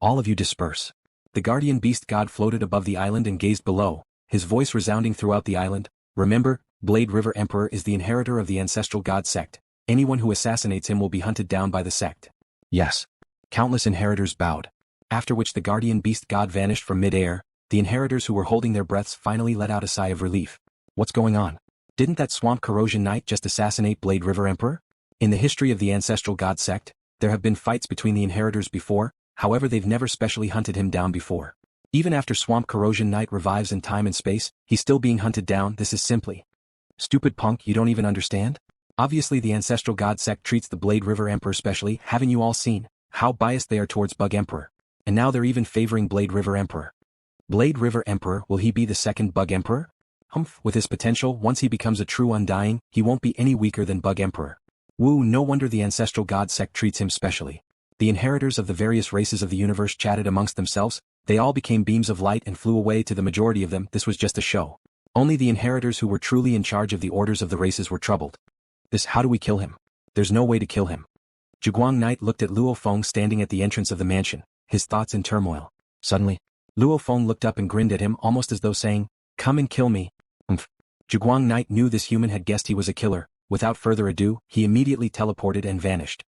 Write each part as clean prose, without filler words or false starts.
All of you disperse. The guardian beast god floated above the island and gazed below, his voice resounding throughout the island. Remember, Blade River Emperor is the inheritor of the Ancestral God Sect. Anyone who assassinates him will be hunted down by the sect. Yes. Countless inheritors bowed. After which the guardian beast god vanished from mid-air. The inheritors who were holding their breaths finally let out a sigh of relief. What's going on? Didn't that Swamp Corrosion Knight just assassinate Blade River Emperor? In the history of the Ancestral God Sect, there have been fights between the inheritors before, however they've never specially hunted him down before. Even after Swamp Corrosion Knight revives in time and space, he's still being hunted down. This is simply stupid, punk. You don't even understand? Obviously the Ancestral God Sect treats the Blade River Emperor specially. Haven't you all seen how biased they are towards Bug Emperor? And now they're even favoring Blade River Emperor. Blade River Emperor, will he be the second Bug Emperor? Humph, with his potential, once he becomes a true Undying, he won't be any weaker than Bug Emperor. Woo, no wonder the Ancestral God Sect treats him specially. The inheritors of the various races of the universe chatted amongst themselves. They all became beams of light and flew away. To the majority of them, this was just a show. Only the inheritors who were truly in charge of the orders of the races were troubled. How do we kill him? There's no way to kill him. Zhuguang Knight looked at Luo Feng standing at the entrance of the mansion, his thoughts in turmoil. Suddenly, Luo Feng looked up and grinned at him almost as though saying, "Come and kill me." Zhuguang Knight knew this human had guessed he was a killer. Without further ado, he immediately teleported and vanished.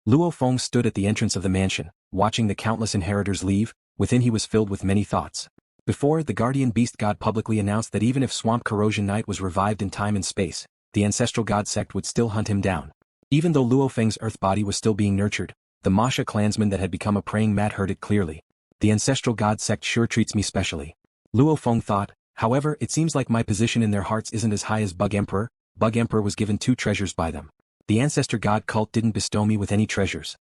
Luo Feng stood at the entrance of the mansion, watching the countless inheritors leave. Within he was filled with many thoughts. Before, the guardian beast god publicly announced that even if Swamp Corrosion Knight was revived in time and space, the Ancestral God Sect would still hunt him down. Even though LuoFeng's earth body was still being nurtured, the Mosha clansman that had become a praying mat heard it clearly. The Ancestral God Sect sure treats me specially. Luo Feng thought. However, it seems like my position in their hearts isn't as high as Bug Emperor. Bug Emperor was given 2 treasures by them. The Ancestor God cult didn't bestow me with any treasures.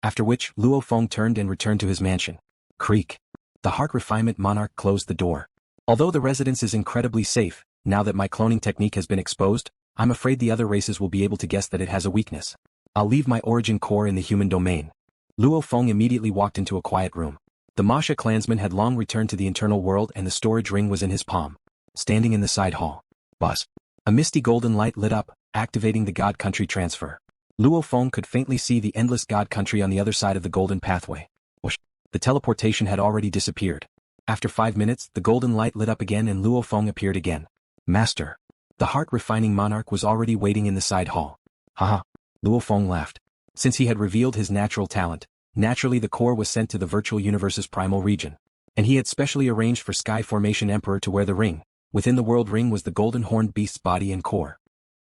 After which, Luo Feng turned and returned to his mansion. Creak. The Heart Refinement Monarch closed the door. Although the residence is incredibly safe, now that my cloning technique has been exposed, I'm afraid the other races will be able to guess that it has a weakness. I'll leave my origin core in the human domain. Luo Feng immediately walked into a quiet room. The Mosha clansman had long returned to the internal world and the storage ring was in his palm. Standing in the side hall. Buzz. A misty golden light lit up, activating the God Country transfer. Luo Feng could faintly see the endless God Country on the other side of the golden pathway. Whoosh. The teleportation had already disappeared. After 5 minutes, the golden light lit up again and Luo Feng appeared again. Master. The heart-refining monarch was already waiting in the side hall. Haha. Luo Feng laughed. Since he had revealed his natural talent, naturally the core was sent to the virtual universe's primal region. And he had specially arranged for Sky Formation Emperor to wear the ring. Within the world ring was the golden horned beast's body and core.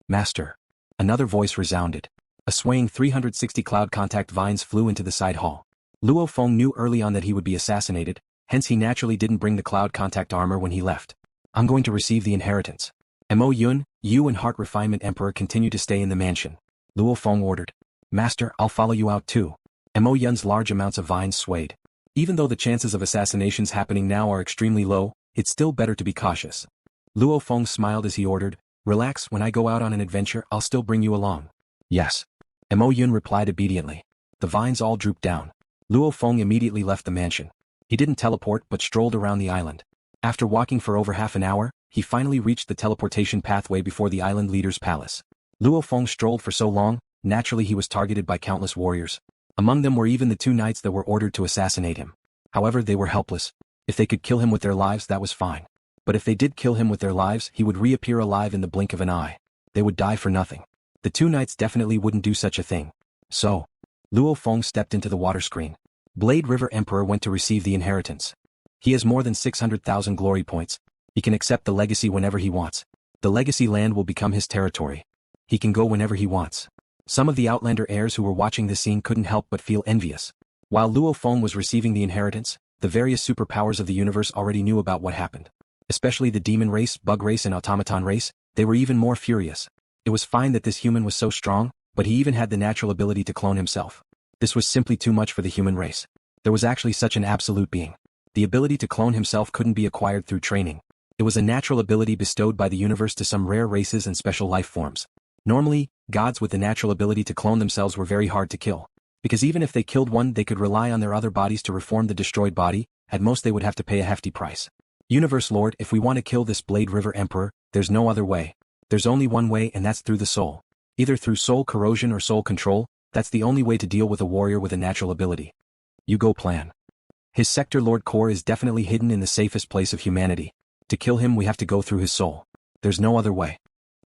Master. Another voice resounded. A swaying 360 cloud contact vines flew into the side hall. Luo Feng knew early on that he would be assassinated, hence he naturally didn't bring the cloud contact armor when he left. I'm going to receive the inheritance. Mo Yun, you and Heart Refinement Emperor continue to stay in the mansion. Luo Feng ordered. Master, I'll follow you out too. Mo Yun's large amounts of vines swayed. Even though the chances of assassinations happening now are extremely low, it's still better to be cautious. Luo Feng smiled as he ordered, relax, when I go out on an adventure I'll still bring you along. Yes. Mo Yun replied obediently. The vines all drooped down. Luo Feng immediately left the mansion. He didn't teleport but strolled around the island. After walking for over half an hour, he finally reached the teleportation pathway before the island leader's palace. Luo Feng strolled for so long, naturally he was targeted by countless warriors. Among them were even the 2 knights that were ordered to assassinate him. However, they were helpless. If they could kill him with their lives, that was fine. But if they did kill him with their lives, he would reappear alive in the blink of an eye. They would die for nothing. The 2 knights definitely wouldn't do such a thing. So, Luo Feng stepped into the water screen. Blade River Emperor went to receive the inheritance. He has more than 600,000 glory points. He can accept the legacy whenever he wants. The legacy land will become his territory. He can go whenever he wants. Some of the Outlander heirs who were watching this scene couldn't help but feel envious. While Luo Feng was receiving the inheritance, the various superpowers of the universe already knew about what happened. Especially the demon race, bug race and automaton race, they were even more furious. It was fine that this human was so strong, but he even had the natural ability to clone himself. This was simply too much for the human race. There was actually such an absolute being. The ability to clone himself couldn't be acquired through training. It was a natural ability bestowed by the universe to some rare races and special life forms. Normally, gods with the natural ability to clone themselves were very hard to kill. Because even if they killed one, they could rely on their other bodies to reform the destroyed body. At most they would have to pay a hefty price. Universe Lord, if we want to kill this Blade River Emperor, there's no other way. There's only one way, and that's through the soul. Either through soul corrosion or soul control. That's the only way to deal with a warrior with a natural ability. You go plan. His sector lord core is definitely hidden in the safest place of humanity. To kill him we have to go through his soul. There's no other way.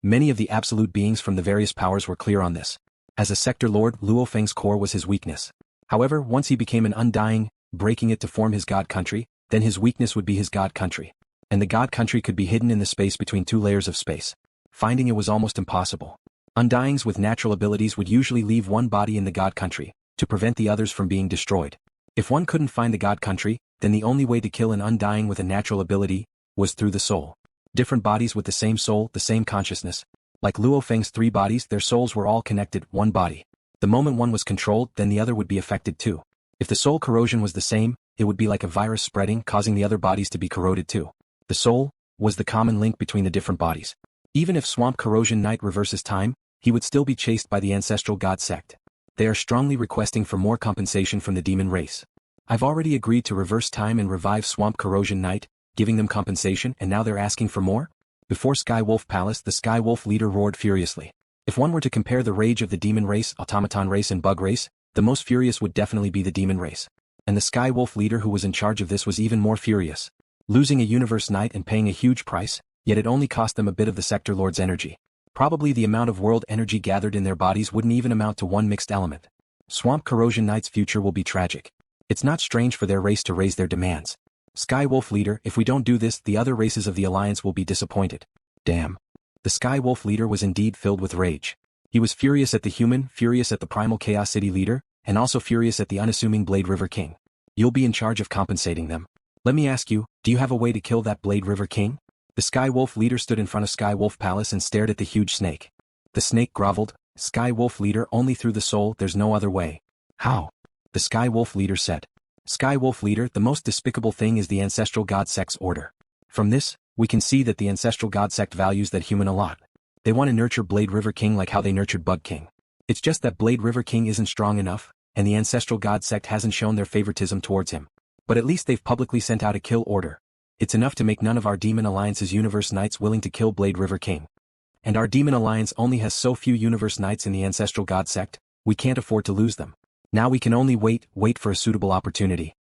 Many of the absolute beings from the various powers were clear on this. As a sector lord, Luo Feng's core was his weakness. However, once he became an undying, breaking it to form his god country, then his weakness would be his god country. And the god country could be hidden in the space between two layers of space. Finding it was almost impossible. Undyings with natural abilities would usually leave one body in the god country, to prevent the others from being destroyed. If one couldn't find the god country, then the only way to kill an undying with a natural ability was through the soul. Different bodies with the same soul, the same consciousness. Like Luo Feng's 3 bodies, their souls were all connected, one body. The moment one was controlled, then the other would be affected too. If the soul corrosion was the same, it would be like a virus spreading, causing the other bodies to be corroded too. The soul was the common link between the different bodies. Even if Swamp Corrosion Knight reverses time, he would still be chased by the Ancestral God Sect. They are strongly requesting for more compensation from the demon race. I've already agreed to reverse time and revive Swamp Corrosion Knight, giving them compensation, and now they're asking for more? Before Sky Wolf Palace, the Sky Wolf leader roared furiously. If one were to compare the rage of the demon race, automaton race and bug race, the most furious would definitely be the demon race. And the Sky Wolf leader who was in charge of this was even more furious. Losing a universe knight and paying a huge price, yet it only cost them a bit of the sector lord's energy. Probably the amount of world energy gathered in their bodies wouldn't even amount to one mixed element. Swamp Corrosion Knight's future will be tragic. It's not strange for their race to raise their demands. Sky Wolf leader, if we don't do this, the other races of the Alliance will be disappointed. Damn. The Sky Wolf leader was indeed filled with rage. He was furious at the human, furious at the Primal Chaos City leader, and also furious at the unassuming Blade River King. You'll be in charge of compensating them. Let me ask you, do you have a way to kill that Blade River King? The Sky Wolf leader stood in front of Sky Wolf Palace and stared at the huge snake. The snake groveled. Sky Wolf leader, only through the soul, there's no other way. How? The Sky Wolf leader said. Sky Wolf leader, the most despicable thing is the Ancestral God Sect's order. From this, we can see that the Ancestral God Sect values that human a lot. They want to nurture Blade River King like how they nurtured Bug King. It's just that Blade River King isn't strong enough, and the Ancestral God Sect hasn't shown their favoritism towards him. But at least they've publicly sent out a kill order. It's enough to make none of our Demon Alliance's Universe Knights willing to kill Blade River King. And our Demon Alliance only has so few Universe Knights in the Ancestral God Sect, we can't afford to lose them. Now we can only wait for a suitable opportunity.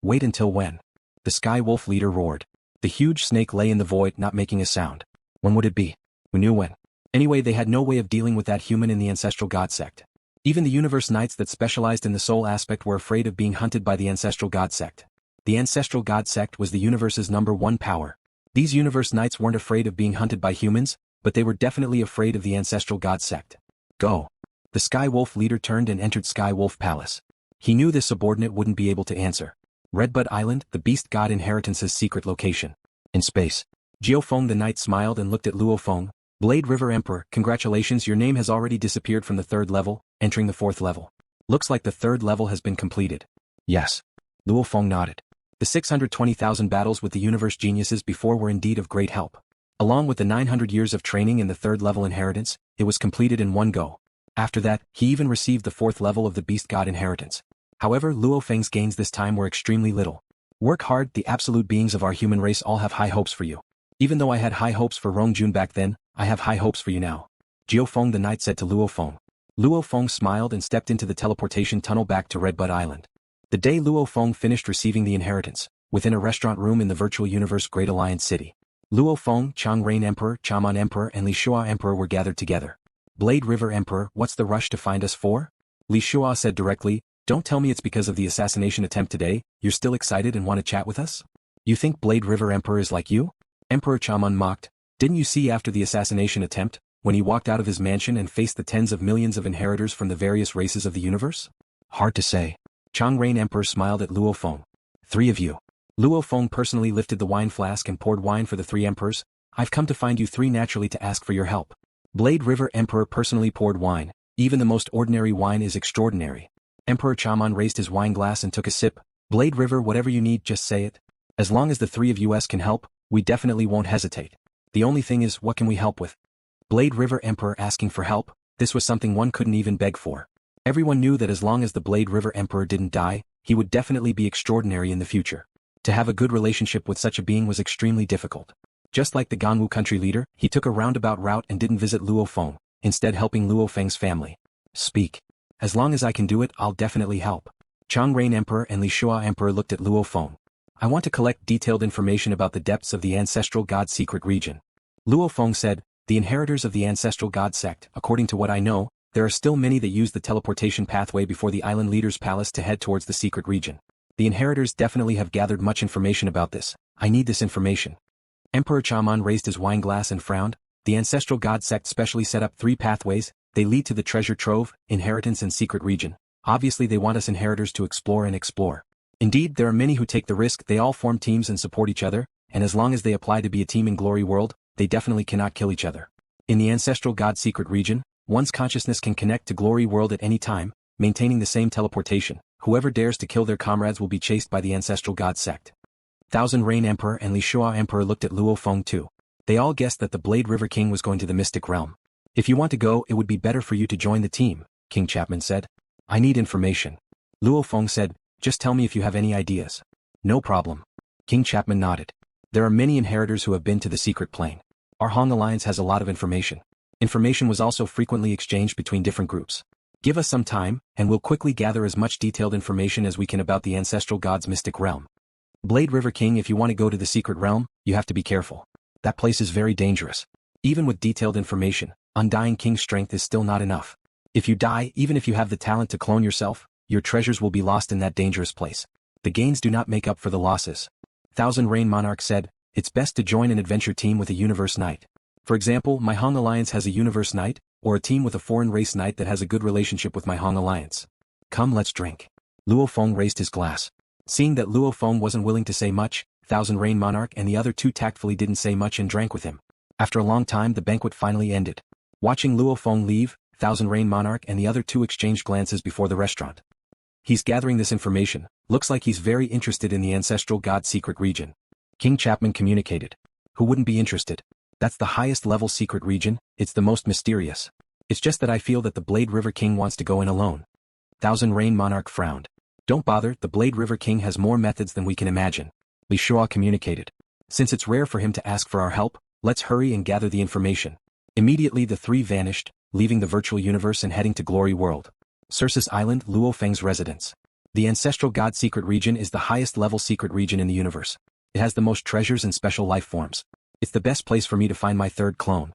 Wait until when? The Sky Wolf leader roared. The huge snake lay in the void, not making a sound. When would it be? We knew when. Anyway, they had no way of dealing with that human in the Ancestral God Sect. Even the Universe Knights that specialized in the soul aspect were afraid of being hunted by the Ancestral God Sect. The Ancestral God Sect was the universe's #1 power. These Universe Knights weren't afraid of being hunted by humans, but they were definitely afraid of the Ancestral God Sect. Go. The Sky Wolf leader turned and entered Sky Wolf Palace. He knew this subordinate wouldn't be able to answer. Redbud Island, the Beast God Inheritance's secret location. In space. LuoFeng the Knight smiled and looked at Luo Feng. Blade River Emperor, congratulations, your name has already disappeared from the 3rd level, entering the 4th level. Looks like the 3rd level has been completed. Yes. Luo Feng nodded. The 620,000 battles with the universe geniuses before were indeed of great help. Along with the 900 years of training in the 3rd level inheritance, it was completed in one go. After that, he even received the 4th level of the Beast God Inheritance. However, Luo Feng's gains this time were extremely little. Work hard, the absolute beings of our human race all have high hopes for you. Even though I had high hopes for Rongjun back then, I have high hopes for you now. LuoFeng the Knight said to Luo Feng. Luo Feng smiled and stepped into the teleportation tunnel back to Redbud Island. The day Luo Feng finished receiving the inheritance, within a restaurant room in the virtual universe Great Alliance City. Luo Feng, Changrain Emperor, Chaman Emperor and Li Shua Emperor were gathered together. Blade River Emperor, what's the rush to find us for? Li Shua said directly, don't tell me it's because of the assassination attempt today, you're still excited and want to chat with us? You think Blade River Emperor is like you? Emperor Chaman mocked. Didn't you see after the assassination attempt, when he walked out of his mansion and faced the tens of millions of inheritors from the various races of the universe? Hard to say. Changrain Emperor smiled at Luo Feng. 3 of you. Luo Feng personally lifted the wine flask and poured wine for the 3 emperors. I've come to find you 3 naturally to ask for your help. Blade River Emperor personally poured wine. Even the most ordinary wine is extraordinary. Emperor Chaman raised his wine glass and took a sip. Blade River, whatever you need, just say it. As long as the 3 of us can help, we definitely won't hesitate. The only thing is, what can we help with? Blade River Emperor asking for help, this was something one couldn't even beg for. Everyone knew that as long as the Blade River Emperor didn't die, he would definitely be extraordinary in the future. To have a good relationship with such a being was extremely difficult. Just like the Ganwu country leader, he took a roundabout route and didn't visit Luo Feng, instead helping Luo Feng's family. Speak. As long as I can do it, I'll definitely help. Changrain Emperor and Lishua Emperor looked at Luo Feng. I want to collect detailed information about the depths of the Ancestral God Secret Region. Luo Feng said, the inheritors of the Ancestral God Sect, according to what I know, there are still many that use the teleportation pathway before the island leader's palace to head towards the secret region. The inheritors definitely have gathered much information about this. I need this information. Emperor Chaman raised his wineglass and frowned. The Ancestral God Sect specially set up 3 pathways. They lead to the treasure trove, inheritance and secret region. Obviously they want us inheritors to explore and explore. Indeed, there are many who take the risk. They all form teams and support each other, and as long as they apply to be a team in Glory World, they definitely cannot kill each other. In the Ancestral God Secret Region, one's consciousness can connect to Glory World at any time, maintaining the same teleportation. Whoever dares to kill their comrades will be chased by the Ancestral God Sect. Thousand Rain Emperor and Lishua Emperor looked at Luo Feng too. They all guessed that the Blade River King was going to the Mystic Realm. If you want to go, it would be better for you to join the team, King Chapman said. I need information. Luo Feng said, just tell me if you have any ideas. No problem. King Chapman nodded. There are many inheritors who have been to the secret plane. Our Hong Alliance has a lot of information. Information was also frequently exchanged between different groups. Give us some time, and we'll quickly gather as much detailed information as we can about the Ancestral God's Mystic Realm. Blade River King, if you want to go to the secret realm, you have to be careful. That place is very dangerous. Even with detailed information, Undying King's strength is still not enough. If you die, even if you have the talent to clone yourself, your treasures will be lost in that dangerous place. The gains do not make up for the losses. Thousand Rain Monarch said, it's best to join an adventure team with a Universe Knight. For example, my Hong Alliance has a Universe Knight, or a team with a foreign race knight that has a good relationship with my Hong Alliance. Come, let's drink. Luo Feng raised his glass. Seeing that Luo Feng wasn't willing to say much, Thousand Rain Monarch and the other 2 tactfully didn't say much and drank with him. After a long time the banquet finally ended. Watching Luo Feng leave, Thousand Rain Monarch and the other 2 exchanged glances before the restaurant. He's gathering this information. Looks like he's very interested in the Ancestral God Secret Region. King Chapman communicated. Who wouldn't be interested? That's the highest level secret region, it's the most mysterious. It's just that I feel that the Blade River King wants to go in alone. Thousand Rain Monarch frowned. Don't bother, the Blade River King has more methods than we can imagine. Li Shua communicated. Since it's rare for him to ask for our help, let's hurry and gather the information. Immediately the 3 vanished, leaving the virtual universe and heading to Glory World. Circe's Island, Luo Feng's residence. The Ancestral God Secret Region is the highest level secret region in the universe. It has the most treasures and special life forms. It's the best place for me to find my 3rd clone.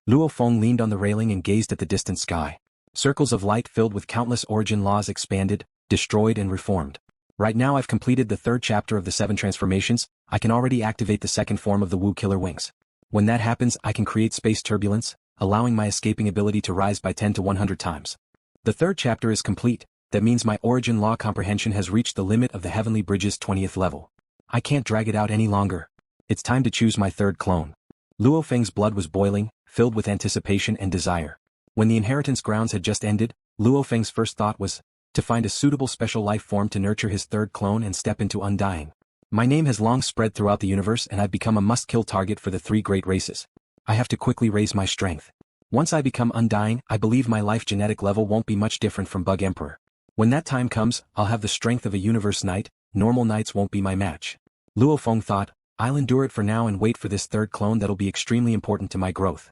Luo Feng leaned on the railing and gazed at the distant sky. Circles of light filled with countless origin laws expanded, destroyed and reformed. Right now I've completed the 3rd chapter of the 7 transformations. I can already activate the 2nd form of the Wu Killer Wings. When that happens I can create space turbulence, allowing my escaping ability to rise by 10 to 100 times. The 3rd chapter is complete. That means my origin law comprehension has reached the limit of the Heavenly Bridge's 20th level. I can't drag it out any longer. It's time to choose my 3rd clone. Luo Feng's blood was boiling, filled with anticipation and desire. When the inheritance grounds had just ended, Luo Feng's first thought was to find a suitable special life form to nurture his 3rd clone and step into Undying. My name has long spread throughout the universe and I've become a must-kill target for the 3 great races. I have to quickly raise my strength. Once I become Undying, I believe my life genetic level won't be much different from Bug Emperor. When that time comes, I'll have the strength of a Universe Knight. Normal knights won't be my match. Luo Feng thought, I'll endure it for now and wait for this 3rd clone that'll be extremely important to my growth.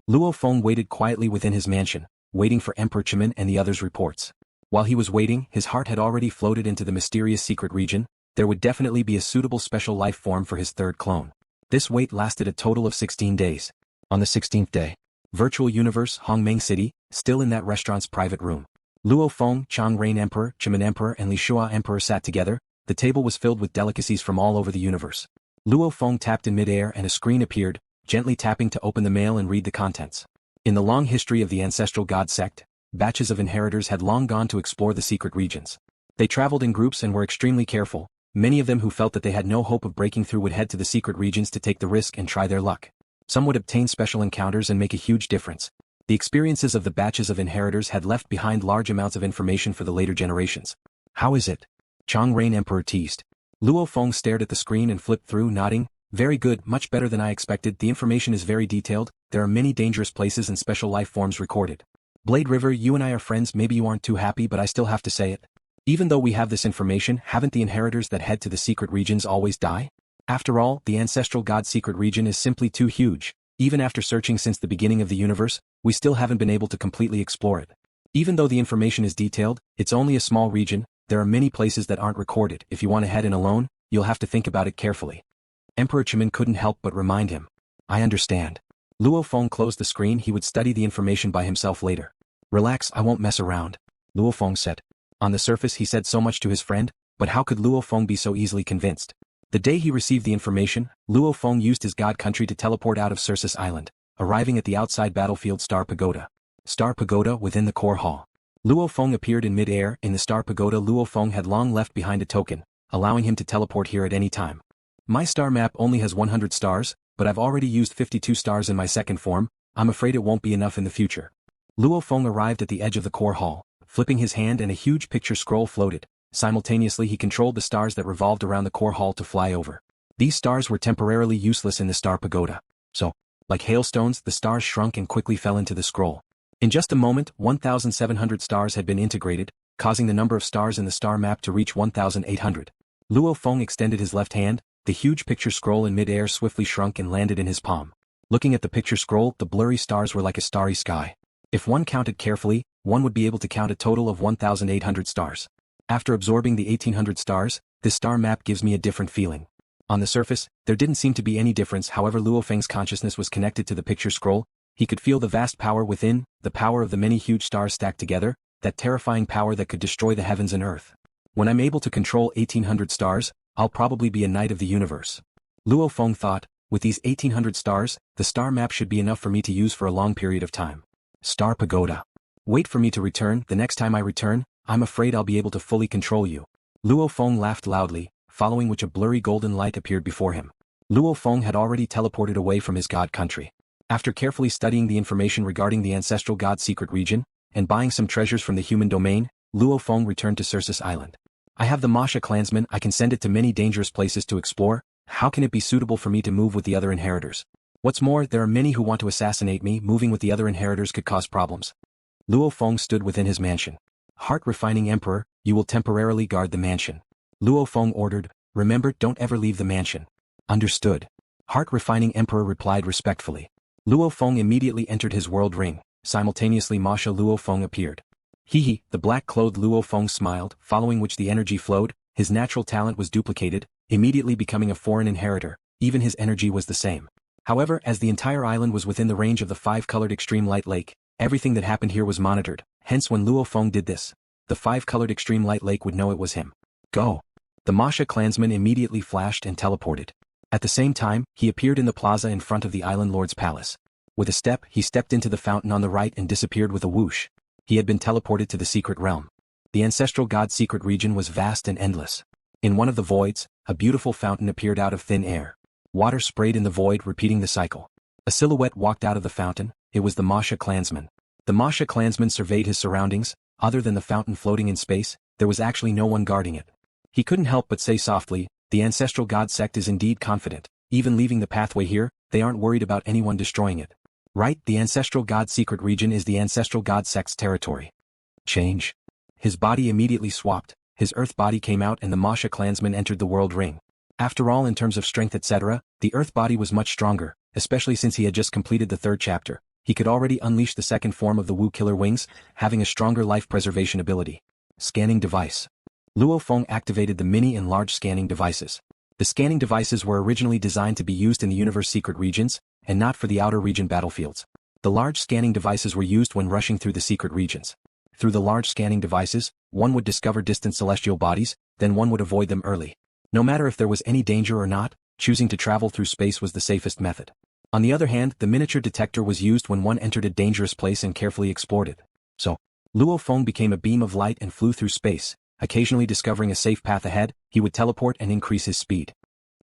Luo Feng waited quietly within his mansion, waiting for Emperor Chaman and the others' reports. While he was waiting, his heart had already floated into the mysterious secret region. There would definitely be a suitable special life form for his 3rd clone. This wait lasted a total of 16 days. On the 16th day, Virtual Universe, Hongmeng City, still in that restaurant's private room. Luo Feng, Changrain Emperor, Chaman Emperor and Lishua Emperor sat together. The table was filled with delicacies from all over the universe. Luo Feng tapped in midair and a screen appeared, gently tapping to open the mail and read the contents. In the long history of the Ancestral God Sect, batches of inheritors had long gone to explore the secret regions. They traveled in groups and were extremely careful. Many of them who felt that they had no hope of breaking through would head to the secret regions to take the risk and try their luck. Some would obtain special encounters and make a huge difference. The experiences of the batches of inheritors had left behind large amounts of information for the later generations. How is it? Changrain Emperor teased. Luo Feng stared at the screen and flipped through, nodding. Very good, much better than I expected. The information is very detailed. There are many dangerous places and special life forms recorded. Blade River, you and I are friends. Maybe you aren't too happy, but I still have to say it. Even though we have this information, haven't the inheritors that head to the secret regions always die? After all, the Ancestral God Secret Region is simply too huge. Even after searching since the beginning of the universe, we still haven't been able to completely explore it. Even though the information is detailed, it's only a small region. there are many places that aren't recorded. If you want to head in alone, you'll have to think about it carefully. Emperor Chimin couldn't help but remind him. I understand. Luo Feng closed the screen. He would study the information by himself later. Relax, I won't mess around, Luo Feng said. On the surface he said so much to his friend, but how could Luo Feng be so easily convinced? The day he received the information, Luo Feng used his god country to teleport out of Circus Island, arriving at the outside battlefield Star Pagoda. Star Pagoda within the core hall. Luo Feng appeared in mid-air. In the Star Pagoda, Luo Feng had long left behind a token, allowing him to teleport here at any time. My star map only has 100 stars, but I've already used 52 stars in my second form. I'm afraid it won't be enough in the future. Luo Feng arrived at the edge of the core hall, flipping his hand and a huge picture scroll floated. Simultaneously he controlled the stars that revolved around the core hall to fly over. These stars were temporarily useless in the Star Pagoda. So, like hailstones, the stars shrunk and quickly fell into the scroll. In just a moment, 1,700 stars had been integrated, causing the number of stars in the star map to reach 1,800. Luo Feng extended his left hand. The huge picture scroll in mid-air swiftly shrunk and landed in his palm. Looking at the picture scroll, the blurry stars were like a starry sky. If one counted carefully, one would be able to count a total of 1,800 stars. After absorbing the 1,800 stars, this star map gives me a different feeling. On the surface, there didn't seem to be any difference. However, Luo Feng's consciousness was connected to the picture scroll. He could feel the vast power within, the power of the many huge stars stacked together, that terrifying power that could destroy the heavens and earth. When I'm able to control 1,800 stars, I'll probably be a knight of the universe. Luo Feng thought, with these 1,800 stars, the star map should be enough for me to use for a long period of time. Star Pagoda. Wait for me to return. The next time I return, I'm afraid I'll be able to fully control you. Luo Feng laughed loudly, following which a blurry golden light appeared before him. Luo Feng had already teleported away from his god country. After carefully studying the information regarding the Ancestral God Secret Region, and buying some treasures from the human domain, Luo Feng returned to Circus Island. I have the Mosha clansman. I can send it to many dangerous places to explore. How can it be suitable for me to move with the other inheritors? What's more, there are many who want to assassinate me. Moving with the other inheritors could cause problems. Luo Feng stood within his mansion. Heart-refining Emperor, you will temporarily guard the mansion. Luo Feng ordered. Remember, don't ever leave the mansion. Understood. Heart-refining Emperor replied respectfully. Luo Feng immediately entered his world ring. Simultaneously Mosha Luo Feng appeared. Hee, the black-clothed Luo Feng smiled, following which the energy flowed. His natural talent was duplicated, immediately becoming a foreign inheritor. Even his energy was the same. However, as the entire island was within the range of the five-colored extreme light lake, everything that happened here was monitored. Hence when Luo Feng did this, the five-colored extreme light lake would know it was him. Go! The Mosha clansman immediately flashed and teleported. At the same time, he appeared in the plaza in front of the island lord's palace. With a step, he stepped into the fountain on the right and disappeared with a whoosh. He had been teleported to the secret realm. The Ancestral God Secret Region was vast and endless. In one of the voids, a beautiful fountain appeared out of thin air. Water sprayed in the void, repeating the cycle. A silhouette walked out of the fountain. It was the Mosha clansman. The Mosha clansman surveyed his surroundings. Other than the fountain floating in space, there was actually no one guarding it. He couldn't help but say softly, the Ancestral God sect is indeed confident. Even leaving the pathway here, they aren't worried about anyone destroying it. Right, the Ancestral God Secret Region is the Ancestral God sect's territory. Change. His body immediately swapped. His earth body came out and the Mosha clansman entered the world ring. After all, in terms of strength etc., the earth body was much stronger, especially since he had just completed the third chapter. He could already unleash the second form of the Wu Killer Wings, having a stronger life preservation ability. Scanning device. Luo Feng activated the mini and large scanning devices. The scanning devices were originally designed to be used in the universe secret regions, and not for the outer region battlefields. The large scanning devices were used when rushing through the secret regions. Through the large scanning devices, one would discover distant celestial bodies, then one would avoid them early. No matter if there was any danger or not, choosing to travel through space was the safest method. On the other hand, the miniature detector was used when one entered a dangerous place and carefully explored it. So, Luo Feng became a beam of light and flew through space. Occasionally discovering a safe path ahead, he would teleport and increase his speed.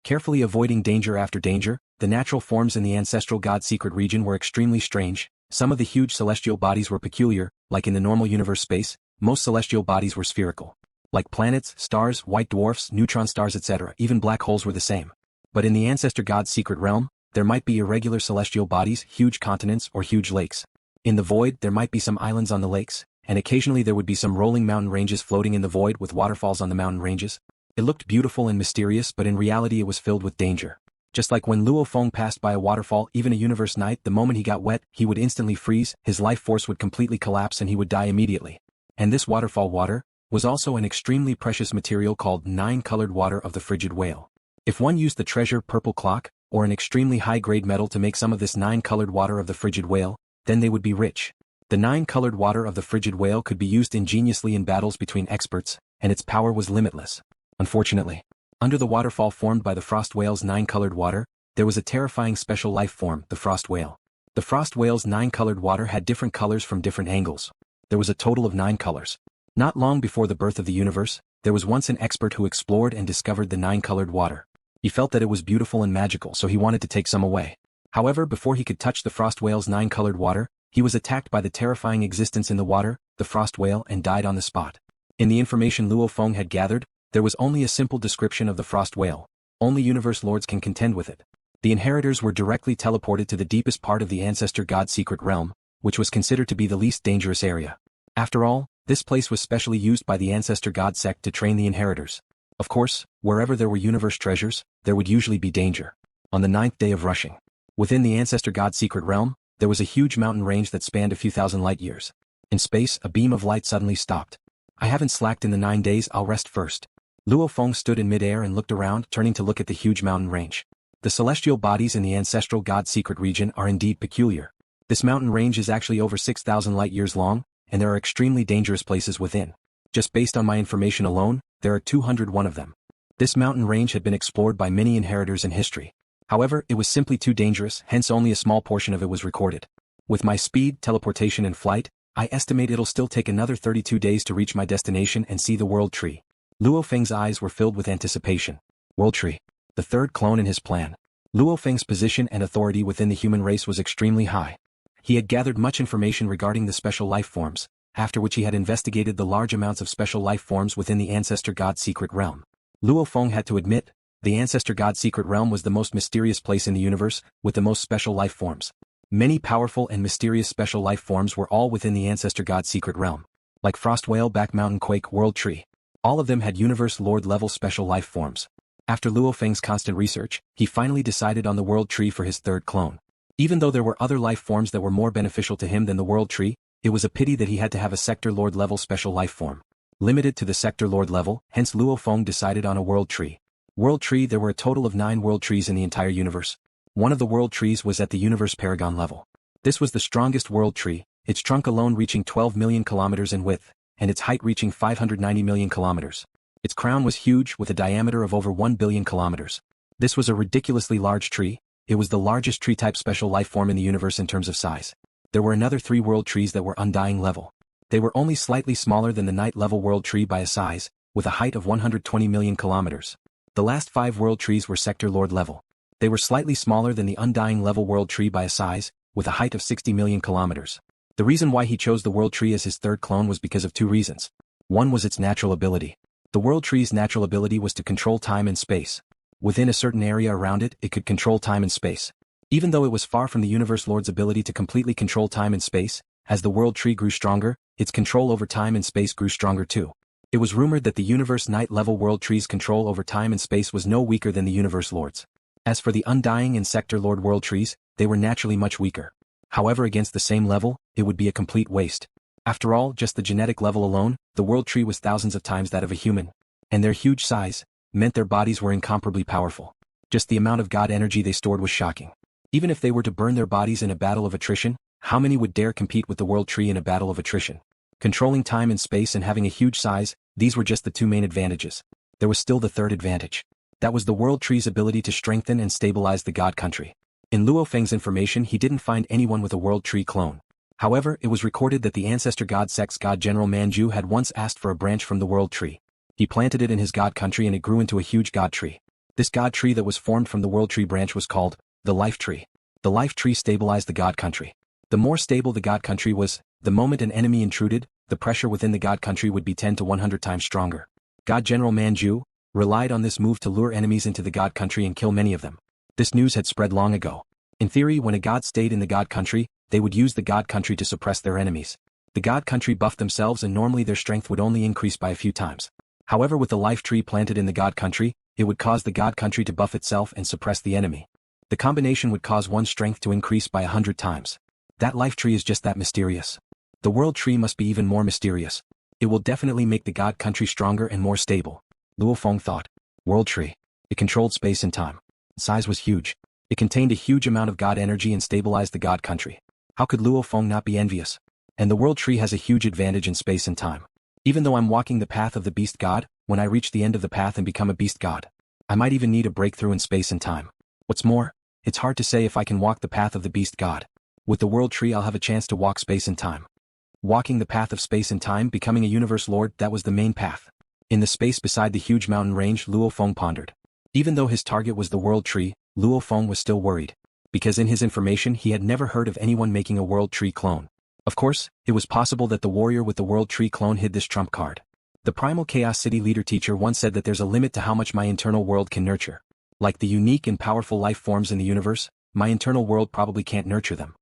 Carefully avoiding danger after danger, the natural forms in the Ancestral God Secret Region were extremely strange. Some of the huge celestial bodies were peculiar, like in the normal universe space, most celestial bodies were spherical. Like planets, stars, white dwarfs, neutron stars etc., even black holes were the same. But in the Ancestor God's secret realm, there might be irregular celestial bodies, huge continents, or huge lakes. In the void, there might be some islands on the lakes, and occasionally there would be some rolling mountain ranges floating in the void with waterfalls on the mountain ranges. It looked beautiful and mysterious, but in reality it was filled with danger. Just like when Luo Feng passed by a waterfall, even a universe knight, the moment he got wet, he would instantly freeze, his life force would completely collapse and he would die immediately. And this waterfall water, was also an extremely precious material called 9-colored water of the frigid whale. If one used the treasure purple clock, or an extremely high-grade metal to make some of this 9-colored water of the frigid whale, then they would be rich. The 9-colored water of the frigid whale could be used ingeniously in battles between experts, and its power was limitless. Unfortunately, under the waterfall formed by the frost whale's 9-colored water, there was a terrifying special life form, the frost whale. The frost whale's 9-colored water had different colors from different angles. There was a total of 9 colors. Not long before the birth of the universe, there was once an expert who explored and discovered the 9-colored water. He felt that it was beautiful and magical, so he wanted to take some away. However, before he could touch the frost whale's 9-colored water, he was attacked by the terrifying existence in the water, the frost whale, and died on the spot. In the information Luo Feng had gathered, there was only a simple description of the frost whale. Only universe lords can contend with it. The inheritors were directly teleported to the deepest part of the Ancestral God Secret Realm, which was considered to be the least dangerous area. After all, this place was specially used by the Ancestral God sect to train the inheritors. Of course, wherever there were universe treasures, there would usually be danger. On the 9th day of rushing, within the Ancestral God Secret Realm, there was a huge mountain range that spanned a few thousand light years. In space, a beam of light suddenly stopped. I haven't slacked in the 9 days, I'll rest first. Luo Feng stood in midair and looked around, turning to look at the huge mountain range. The celestial bodies in the Ancestral God Secret Region are indeed peculiar. This mountain range is actually over 6,000 light years long, and there are extremely dangerous places within. Just based on my information alone, there are 201 of them. This mountain range had been explored by many inheritors in history. However, it was simply too dangerous, hence only a small portion of it was recorded. With my speed, teleportation and flight, I estimate it'll still take another 32 days to reach my destination and see the World Tree. Luo Feng's eyes were filled with anticipation. World Tree. The third clone in his plan. Luo Feng's position and authority within the human race was extremely high. He had gathered much information regarding the special life forms, after which he had investigated the large amounts of special life forms within the Ancestral God Secret Realm. Luo Feng had to admit, the Ancestral God Secret Realm was the most mysterious place in the universe, with the most special life forms. Many powerful and mysterious special life forms were all within the Ancestral God Secret Realm. Like Frost Whale, Back Mountain Quake, World Tree. All of them had Universe Lord level special life forms. After Luo Feng's constant research, he finally decided on the World Tree for his third clone. Even though there were other life forms that were more beneficial to him than the World Tree, it was a pity that he had to have a Sector Lord level special life form. Limited to the Sector Lord level, hence Luo Feng decided on a World Tree. World Tree. There were a total of 9 World Trees in the entire universe. One of the World Trees was at the Universe Paragon level. This was the strongest World Tree, its trunk alone reaching 12 million kilometers in width, and its height reaching 590 million kilometers. Its crown was huge with a diameter of over 1 billion kilometers. This was a ridiculously large tree. It was the largest tree-type special life form in the universe in terms of size. There were another 3 World Trees that were Undying level. They were only slightly smaller than the Night level World Tree by a size, with a height of 120 million kilometers. The last 5 World Trees were Sector Lord level. They were slightly smaller than the Undying level World Tree by a size, with a height of 60 million kilometers. The reason why he chose the World Tree as his third clone was because of 2 reasons. One was its natural ability. The World Tree's natural ability was to control time and space. Within a certain area around it, it could control time and space. Even though it was far from the Universe Lord's ability to completely control time and space, as the World Tree grew stronger, its control over time and space grew stronger too. It was rumored that the Universe Night level World Tree's control over time and space was no weaker than the Universe Lord's. As for the Undying and Sector Lord World Trees, they were naturally much weaker. However, against the same level, it would be a complete waste. After all, just the genetic level alone, the World Tree was thousands of times that of a human. And their huge size meant their bodies were incomparably powerful. Just the amount of God energy they stored was shocking. Even if they were to burn their bodies in a battle of attrition, how many would dare compete with the World Tree in a battle of attrition? Controlling time and space and having a huge size, these were just the 2 main advantages. There was still the third advantage. That was the World Tree's ability to strengthen and stabilize the God Country. In Luo Feng's information, he didn't find anyone with a World Tree clone. However, it was recorded that the Ancestral God sect's God General Manju had once asked for a branch from the World Tree. He planted it in his God Country and it grew into a huge God Tree. This God Tree that was formed from the World Tree branch was called the Life Tree. The Life Tree stabilized the God Country. The more stable the God Country was, the moment an enemy intruded, the pressure within the God Country would be 10 to 100 times stronger. God General Manju relied on this move to lure enemies into the God Country and kill many of them. This news had spread long ago. In theory, when a god stayed in the God Country, they would use the God Country to suppress their enemies. The God Country buffed themselves and normally their strength would only increase by a few times. However, with the Life Tree planted in the God Country, it would cause the God Country to buff itself and suppress the enemy. The combination would cause one's strength to increase by 100 times. That Life Tree is just that mysterious. The World Tree must be even more mysterious. It will definitely make the God country stronger and more stable. Luo Feng thought. World tree. It controlled space and time. Its size was huge. It contained a huge amount of God energy and stabilized the God country. How could Luo Feng not be envious? And the world tree has a huge advantage in space and time. Even though I'm walking the path of the beast god, when I reach the end of the path and become a beast god, I might even need a breakthrough in space and time. What's more, it's hard to say if I can walk the path of the beast god. With the world tree I'll have a chance to walk space and time. Walking the path of space and time, becoming a universe lord, that was the main path. In the space beside the huge mountain range, Luo Feng pondered. Even though his target was the world tree, Luo Feng was still worried. Because in his information he had never heard of anyone making a world tree clone. Of course, it was possible that the warrior with the world tree clone hid this trump card. The Primal Chaos City leader teacher once said that there's a limit to how much my internal world can nurture. Like the unique and powerful life forms in the universe, my internal world probably can't nurture them.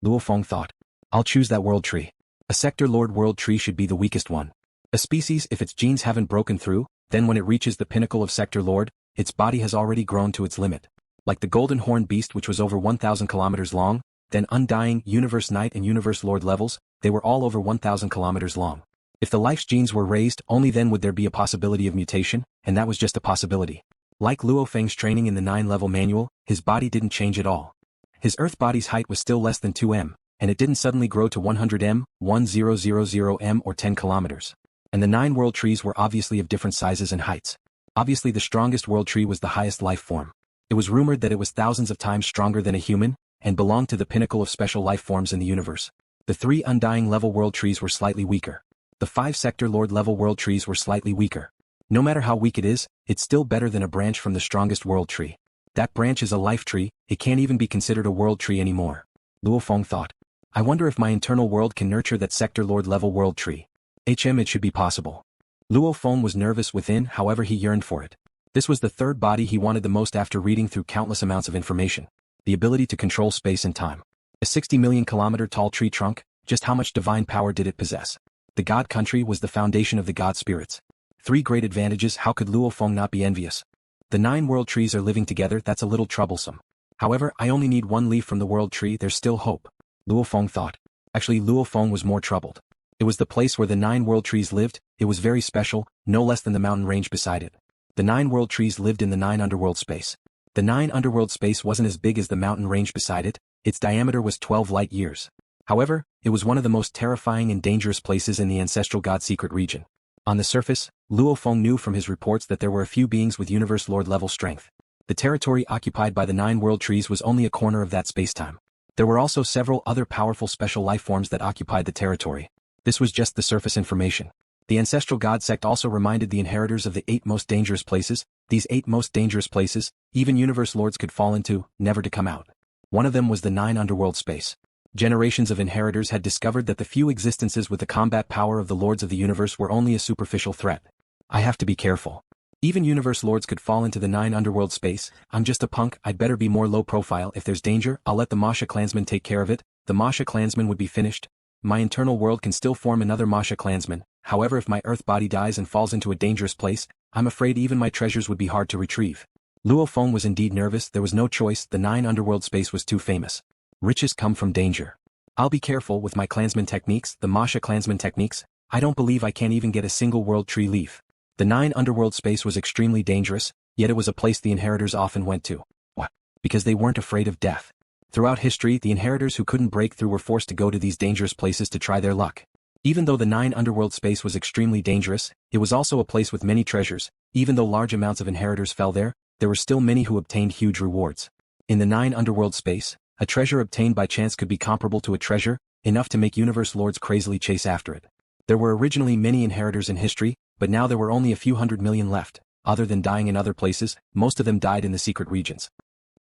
Luo Feng thought. I'll choose that world tree. A sector lord world tree should be the weakest one. A species, if its genes haven't broken through, then when it reaches the pinnacle of sector lord, its body has already grown to its limit. Like the golden horn beast, which was over 1,000 kilometers long, then undying, universe knight and universe lord levels, they were all over 1,000 kilometers long. If the life's genes were raised, only then would there be a possibility of mutation, and that was just a possibility. Like LuoFeng's training in the 9-level manual, his body didn't change at all. His Earth body's height was still less than 2 m, and it didn't suddenly grow to 100 m, 1000 m or 10 kilometers. And the 9 world trees were obviously of different sizes and heights. Obviously the strongest world tree was the highest life form. It was rumored that it was thousands of times stronger than a human, and belonged to the pinnacle of special life forms in the universe. The 3 undying level world trees were slightly weaker. The 5 sector lord level world trees were slightly weaker. No matter how weak it is, it's still better than a branch from the strongest world tree. That branch is a life tree, it can't even be considered a world tree anymore. Luo Feng thought. I wonder if my internal world can nurture that sector lord level world tree. It should be possible. Luo Feng was nervous within, however he yearned for it. This was the third body he wanted the most after reading through countless amounts of information. The ability to control space and time. A 60 million kilometer tall tree trunk, just how much divine power did it possess? The God country was the foundation of the God spirits. 3 great advantages, how could Luo Feng not be envious? The 9 world trees are living together, that's a little troublesome. However, I only need 1 leaf from the world tree, there's still hope. Luo Feng thought. Actually, Luo Feng was more troubled. It was the place where the 9 world trees lived, it was very special, no less than the mountain range beside it. The 9 world trees lived in the 9 underworld space. The 9 underworld space wasn't as big as the mountain range beside it, its diameter was 12 light years. However, it was one of the most terrifying and dangerous places in the Ancestral God Secret Region. On the surface, Luo Feng knew from his reports that there were a few beings with universe lord level strength. The territory occupied by the 9 world trees was only a corner of that spacetime. There were also several other powerful special life forms that occupied the territory. This was just the surface information. The Ancestral God sect also reminded the inheritors of the 8 most dangerous places. These 8 most dangerous places, even universe lords could fall into, never to come out. One of them was the 9 underworld space. Generations of inheritors had discovered that the few existences with the combat power of the lords of the universe were only a superficial threat. I have to be careful. Even universe lords could fall into the 9 underworld space. I'm just a punk, I'd better be more low profile. If there's danger, I'll let the Mosha clansman take care of it. The Mosha clansman would be finished. My internal world can still form another Mosha clansman. However, if my earth body dies and falls into a dangerous place, I'm afraid even my treasures would be hard to retrieve. Luo Feng was indeed nervous, there was no choice, the 9 underworld space was too famous. Riches come from danger. I'll be careful with my clansman techniques, the Mosha clansman techniques. I don't believe I can't even get a single world tree leaf. The 9 underworld space was extremely dangerous, yet it was a place the inheritors often went to. What? Because they weren't afraid of death. Throughout history, the inheritors who couldn't break through were forced to go to these dangerous places to try their luck. Even though the 9 underworld space was extremely dangerous, it was also a place with many treasures. Even though large amounts of inheritors fell there were still many who obtained huge rewards. In the 9 underworld space, a treasure obtained by chance could be comparable to a treasure, enough to make universe lords crazily chase after it. There were originally many inheritors in history, but now there were only a few 100 million left. Other than dying in other places, most of them died in the secret regions.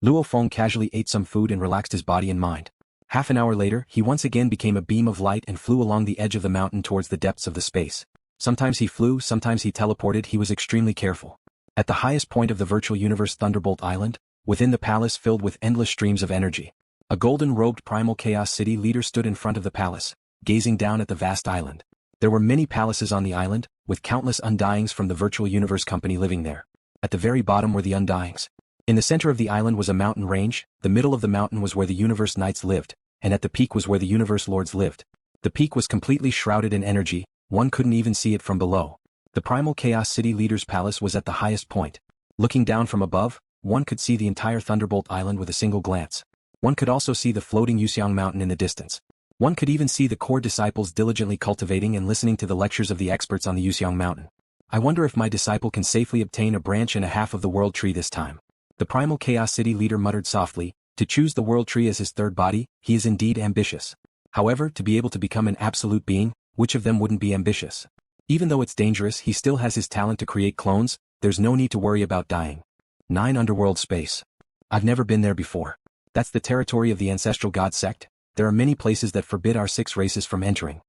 Luo Feng casually ate some food and relaxed his body and mind. Half an hour later, he once again became a beam of light and flew along the edge of the mountain towards the depths of the space. Sometimes he flew, sometimes he teleported, he was extremely careful. At the highest point of the virtual universe Thunderbolt Island, within the palace filled with endless streams of energy, a golden-robed primal chaos city leader stood in front of the palace, gazing down at the vast island. There were many palaces on the island, with countless undyings from the virtual universe company living there. At the very bottom were the undyings. In the center of the island was a mountain range, the middle of the mountain was where the universe knights lived, and at the peak was where the universe lords lived. The peak was completely shrouded in energy, one couldn't even see it from below. The primal Chaos City leader's palace was at the highest point. Looking down from above, one could see the entire Thunderbolt Island with a single glance. One could also see the floating Yuxiang Mountain in the distance. One could even see the core disciples diligently cultivating and listening to the lectures of the experts on the Yuxiang Mountain. I wonder if my disciple can safely obtain a branch and a half of the World Tree this time. The primal Chaos City leader muttered softly, to choose the World Tree as his third body, he is indeed ambitious. However, to be able to become an absolute being, which of them wouldn't be ambitious? Even though it's dangerous, he still has his talent to create clones, there's no need to worry about dying. 9 Underworld Space. I've never been there before. That's the territory of the Ancestral God Sect. There are many places that forbid our 6 races from entering.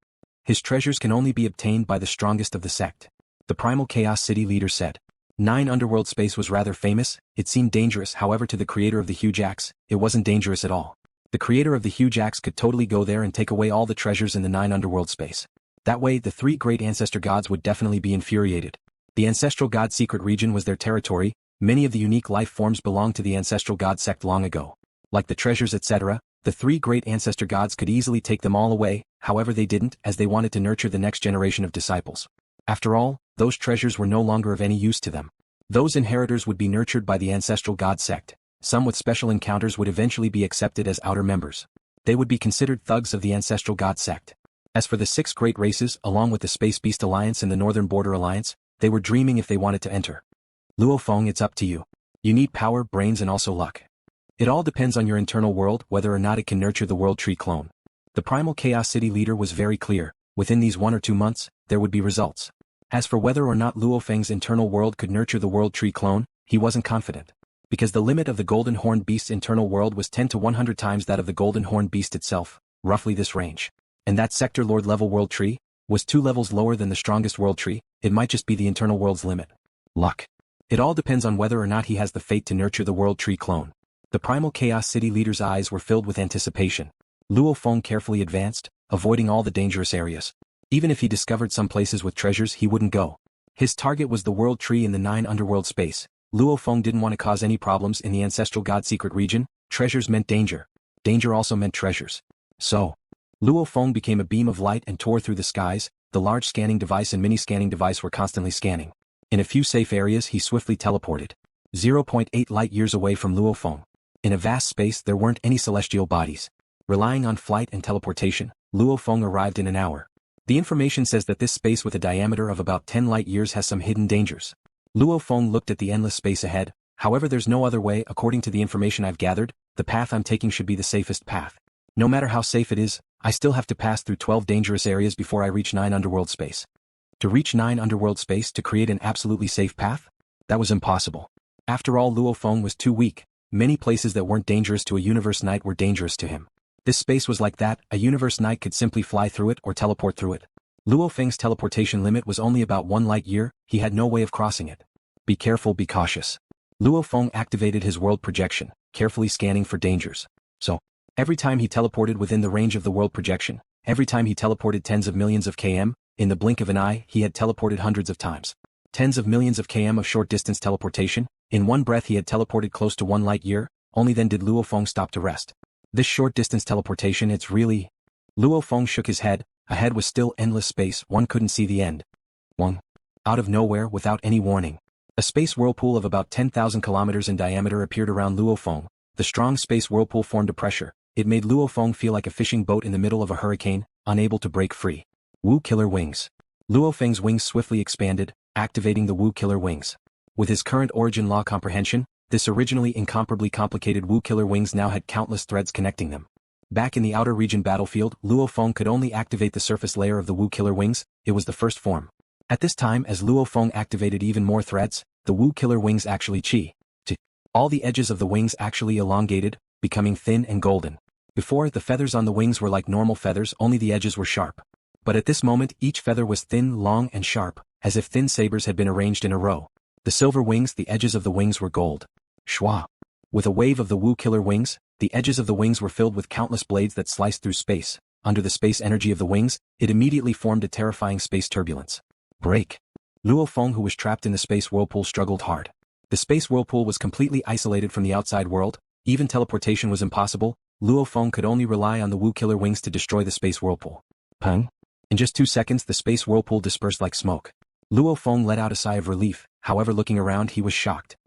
His treasures can only be obtained by the strongest of the sect. The primal Chaos City leader said. 9 Underworld Space was rather famous, it seemed dangerous, however to the creator of the huge axe, it wasn't dangerous at all. The creator of the huge axe could totally go there and take away all the treasures in the 9 Underworld Space. That way the 3 great ancestor gods would definitely be infuriated. The Ancestral God Secret Region was their territory, many of the unique life forms belonged to the Ancestral God Sect long ago. Like the treasures etc., the 3 great ancestor gods could easily take them all away, however they didn't, as they wanted to nurture the next generation of disciples. After all, those treasures were no longer of any use to them. Those inheritors would be nurtured by the Ancestral God Sect. Some with special encounters would eventually be accepted as outer members. They would be considered thugs of the Ancestral God Sect. As for the 6 great races, along with the Space Beast Alliance and the Northern Border Alliance, they were dreaming if they wanted to enter. LuoFeng, it's up to you. You need power, brains and also luck. It all depends on your internal world whether or not it can nurture the World Tree clone. The primal Chaos City leader was very clear, within these 1 or 2 months, there would be results. As for whether or not LuoFeng's internal world could nurture the World Tree clone, he wasn't confident. Because the limit of the Golden Horned Beast's internal world was 10 to 100 times that of the Golden Horned Beast itself, roughly this range. And that Sector Lord level World Tree was 2 levels lower than the strongest World Tree, it might just be the internal world's limit. Luck. It all depends on whether or not he has the fate to nurture the World Tree clone. The primal Chaos City leader's eyes were filled with anticipation. LuoFeng carefully advanced, avoiding all the dangerous areas. Even if he discovered some places with treasures he wouldn't go. His target was the World Tree in the 9 Underworld Space. LuoFeng didn't want to cause any problems in the Ancestral God Secret Region. Treasures meant danger. Danger also meant treasures. So, LuoFeng became a beam of light and tore through the skies. The large scanning device and mini scanning device were constantly scanning. In a few safe areas he swiftly teleported. 0.8 light years away from LuoFeng. In a vast space there weren't any celestial bodies. Relying on flight and teleportation, LuoFeng arrived in an hour. The information says that this space with a diameter of about 10 light years has some hidden dangers. LuoFeng looked at the endless space ahead, however there's no other way according to the information I've gathered, the path I'm taking should be the safest path. No matter how safe it is, I still have to pass through 12 dangerous areas before I reach 9 Underworld Space. To reach 9 Underworld Space to create an absolutely safe path? That was impossible. After all, LuoFeng was too weak. Many places that weren't dangerous to a Universe Knight were dangerous to him. This space was like that, a Universe Knight could simply fly through it or teleport through it. LuoFeng's teleportation limit was only about 1 light year, he had no way of crossing it. Be careful, be cautious. LuoFeng activated his world projection, carefully scanning for dangers. So, every time he teleported within the range of the world projection, every time he teleported tens of millions of km, in the blink of an eye he had teleported hundreds of times. Tens of millions of km of short-distance teleportation, in one breath he had teleported close to 1 light year, only then did LuoFeng stop to rest. This short-distance teleportation, it's really... LuoFeng shook his head, ahead was still endless space, one couldn't see the end. Out of nowhere, without any warning. A space whirlpool of about 10,000 kilometers in diameter appeared around LuoFeng. The strong space whirlpool formed a pressure. It made LuoFeng feel like a fishing boat in the middle of a hurricane, unable to break free. Wu Killer Wings. LuoFeng's wings swiftly expanded, activating the Wu Killer Wings. With his current origin law comprehension, this originally incomparably complicated Wu Killer Wings now had countless threads connecting them. Back in the outer region battlefield, LuoFeng could only activate the surface layer of the Wu Killer Wings, it was the first form. At this time, as LuoFeng activated even more threads, the Wu Killer Wings actually all the edges of the wings actually elongated, becoming thin and golden. Before, the feathers on the wings were like normal feathers, only the edges were sharp. But at this moment each feather was thin, long and sharp, as if thin sabers had been arranged in a row. The silver wings, the edges of the wings were gold. Schwa. With a wave of the Wu Killer Wings, the edges of the wings were filled with countless blades that sliced through space. Under the space energy of the wings, it immediately formed a terrifying space turbulence. Break. LuoFeng, who was trapped in the space whirlpool, struggled hard. The space whirlpool was completely isolated from the outside world, even teleportation was impossible. LuoFeng could only rely on the Wu Killer Wings to destroy the space whirlpool. Peng? In just 2 seconds the space whirlpool dispersed like smoke. Luo Feng let out a sigh of relief, however looking around he was shocked.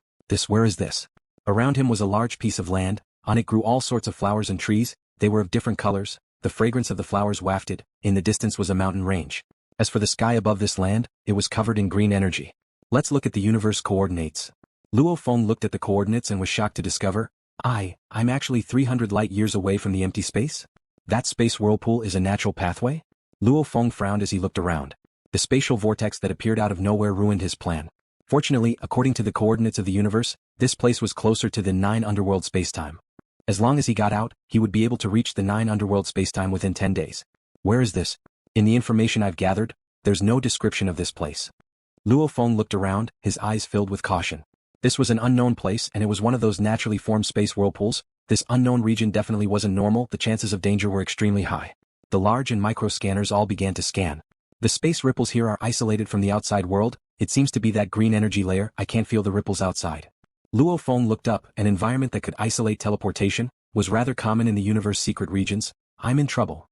Where is this? Around him was a large piece of land, on it grew all sorts of flowers and trees, they were of different colors, the fragrance of the flowers wafted, in the distance was a mountain range. As for the sky above this land, it was covered in green energy. Let's look at the universe coordinates. Luo Feng looked at the coordinates and was shocked to discover, I'm actually 300 light years away from the empty space? That space whirlpool is a natural pathway? Luo Feng frowned as he looked around. The spatial vortex that appeared out of nowhere ruined his plan. Fortunately, according to the coordinates of the universe, this place was closer to the 9 underworld spacetime. As long as he got out, he would be able to reach the 9 underworld spacetime within 10 days. Where is this? In the information I've gathered, there's no description of this place. Luo Feng looked around, his eyes filled with caution. This was an unknown place and it was one of those naturally formed space whirlpools. This unknown region definitely wasn't normal, the chances of danger were extremely high. The large and micro scanners all began to scan. The space ripples here are isolated from the outside world, it seems to be that green energy layer, I can't feel the ripples outside. Luo Feng looked up, an environment that could isolate teleportation, was rather common in the universe secret regions. I'm in trouble.